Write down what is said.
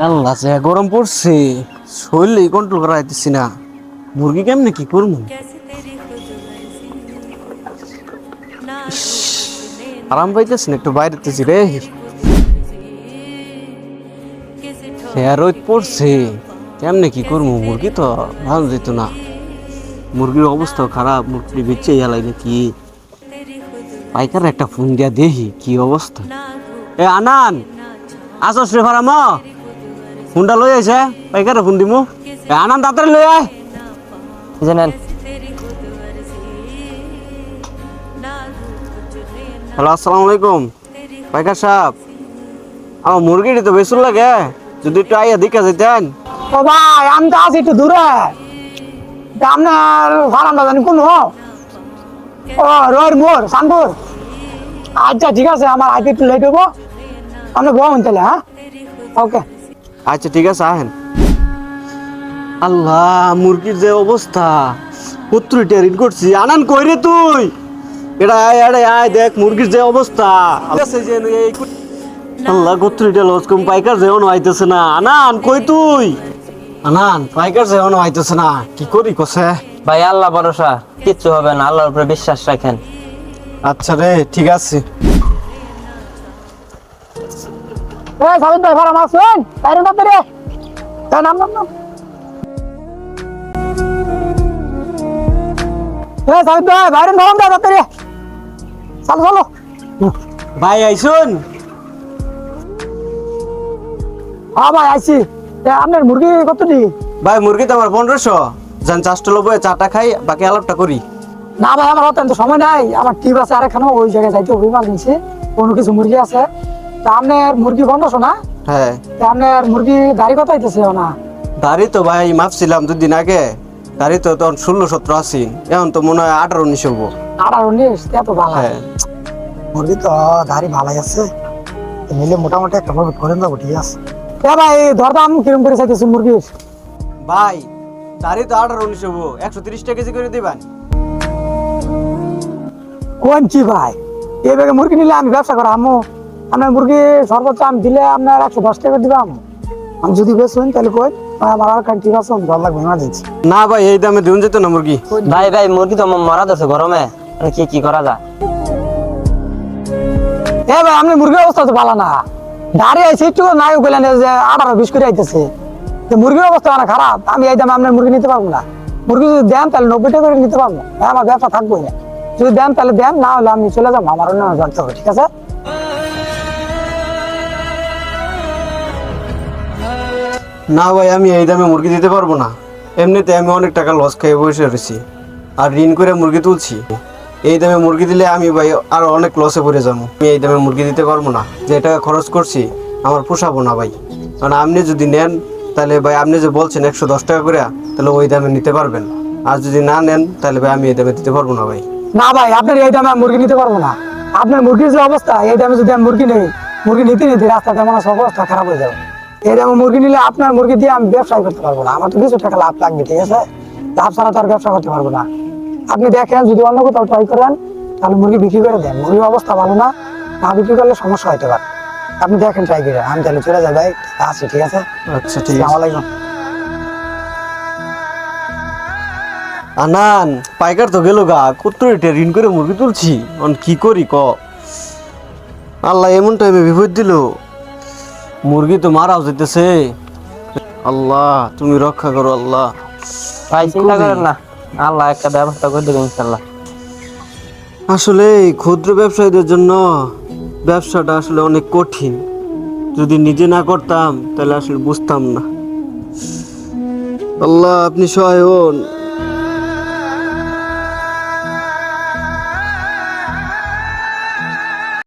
আল্লাহ যে গরম পড়ছে, শরীরে কন্ট্রোল করা যাইতেছি না। মুরগি কেমনে কি করবো? আরাম পাইতেছি না, একটু বাইরেতেছি রে। রোদ পড়ছে, কেমনে কি করবো? মুরগি তো ভালো যেত না, মুরগির অবস্থা খারাপ। মুরগি বেঁচে গেলাই নাকি? পাইকার একটা ফোন দিয়া দেখি কি অবস্থা। এ আনান, আসস রে ভাড়া মা, ফোনটা লই আইছে, পাইকারে ফোন দিমু। এ আনান তাড়াতাড়ি লই আয়। জানেন হ্যালো, আসসালামু আলাইকুম পাইকার সাহেব। আমার মুরগিটি তো বেসুর লাগে, যদি একটু আইয়া দেখা যেতেন। ও ভাই, আমি তো আছি একটু দূরে। আপনার ফার্মটা জানি কোন? ও রয়ের মোর সানপুর। আচ্ছা ঠিক আছে, আমার আইতে একটু লেট হবো, আপনি বলুন তাহলে। হ্যাঁ, ওকে। আচ্ছা ঠিক আছে, আহেন। আল্লাহ, মুরগির যে অবস্থা, পুত্রটা রিড করছি। আনান কই রে তুই? এটা আয়, আরে আয়, দেখ মুরগির যে অবস্থা। আল্লাহ, গোত্রীটা লস কম, পাইকার যেও আইতেছে না। আনান কই তুই? আনান, পাইকার যেও আইতেছে না, কি করি কসে? ভাই, আল্লাহ ভরসা, কিচ্ছু হবে না, আল্লাহর উপরে বিশ্বাস রাখেন। আচ্ছা রে, ঠিক আছে। সাবিত ভাই, ফার্ম আসুন, বাইরে না বেরে। নাম নাম নাম। সাবিত ভাই, বাইরে নাম দা তাড়াতাড়ি। চলো চলো। ভাই আইসুন। হ্যাঁ ভাই, আইছি। আপনার মুরগি কত নি? ভাই মুরগি তো আমার 1500, যান চাষটা লবো, চাটা খাই, বাকি আলাপটা করি। না ভাই, আমার অত্যন্ত সময় নাই, আমার টিপ আছে আরেকখানে, ওই জায়গায় যাইতে হবে ইমার্জেন্সি। কোনো কিছু মুরগি আছে। তা আপনার মুরগি 1500 না? হ্যাঁ। তা আপনার মুরগি দাড়ি কত আইতেছে না? দাড়ি তো ভাই মাপছিলাম 2 দিন আগে, দাড়ি তো তখন 16-17 আছি, এখন তো মনে হয় 18-19 হবো। 18-19? এত ভালো। হ্যাঁ। মুরগি তো দাড়ি ভালাই আছে, নিলে মোটামুটি একটা ভাবে করেন যাবো, ঠিক আছে। ভাই, দরদাম কিরম করে চাইতেছে মুরগির? ভাই দাড়ি তো 18-19 হবো, 130 টাকা কেজি করে দিবেন। কোন কি ভাই, এই ব্যাগে মুরগি নিলে আমি ব্যবসা করা আমো। আপনার মুরগি সর্বোচ্চ আমি দিলে আপনার 110 টাকা দিবা। আমি যদি বেচুন তাহলে কই আমার আর কান ঠিক আছে, ভালো লাগবে ইমার্জেন্সি। না ভাই, এই দামে দিন যেত না মুরগি। ভাই ভাই, মুরগি তো মারা যাচ্ছে গরমে, কি কি করা যায়? ভাই, আপনার মুরগির অবস্থা তো ভালো না, দাঁড়িয়ে আইছে একটু নাই বললেন যে 18-20 করে আইতেছে। মুরগির অবস্থা অনেক খারাপ, আমি এই দামে আপনার মুরগি নিতে পারবো না। মুরগি যদি দেন তাহলে 90 টাকা করে নিতে পারবো, আমার ব্যবসা থাকবোই না। যদি দেন তাহলে দেন, না হলে আমি চলে যাবো, আমার অন্য জানতে হবে, ঠিক আছে? না ভাই, আমি এই দামে মুরগি দিতে পারবো না। এমনিতে আমি অনেক টাকা লস খেয়ে বসে রয়েছি, আর ঋণ করে মুরগি তুলছি। এই দামে মুরগি দিলে আমি ভাই আরো অনেক লসে পড়ে যাবো। আমি এই দামে মুরগি দিতে পারবো না, যে টাকা খরচ করছি আমার পোষাবো না ভাই। কারণ আপনি যদি নেন তাহলে ভাই, আপনি যে বলছেন 110 টাকা করে, তাহলে ওই দামে নিতে পারবেন। আর যদি না নেন তাহলে ভাই আমি এই দামে দিতে পারবো না ভাই। না ভাই, আপনার এই দামে আমি মুরগি নিতে পারবো না। আপনার মুরগির যে অবস্থা, এই দামে যদি আমি মুরগি নেই, মুরগি নিতে নিতে রাস্তাতে আমার অবস্থা খারাপ হয়ে যাবে। এই দামে মুরগি নিলে আপনার মুরগি দিয়ে আমি ব্যবসা করতে পারবো না, আমার তো কিছু টাকা লাভ লাগবে, ঠিক আছে? লাভ ছাড়া তো আর ব্যবসা করতে পারবো না। আপনি দেখেন, যদি অন্য কোথাও ট্রাই করেন তাহলে মুরগি বিক্রি করে দেন। মুরগির অবস্থা ভালো না, না বিক্রি করলে সমস্যা হইতে পারে। আপনি দেখেন ট্রাই করে, আমি তাহলে চলে যাই ভাই, আসি, ঠিক আছে? আচ্ছা ঠিক আছে। আসসালামু আলাইকুম। আনান, পাইকার তো গেল গা, কত রেটে ঋণ করে মুরগি তুলছি, কি করি ক? আল্লাহ, এমন টাইমে বিপদ দিল, মুরগি তো মারাও যেতেছে। আল্লাহ, তুমি রক্ষা করো আল্লাহ। ভাই চিন্তা করেন না, আল্লাহ একটা ব্যবস্থা করে দেবেন ইনশাল্লাহ। আসলে এই ক্ষুদ্র ব্যবসায়ীদের জন্য ব্যবসাটা আসলে অনেক কঠিন। যদি নিজে না করতাম তাহলে আসলে বুঝতাম না। আল্লাহ, আপনি সহায় হন।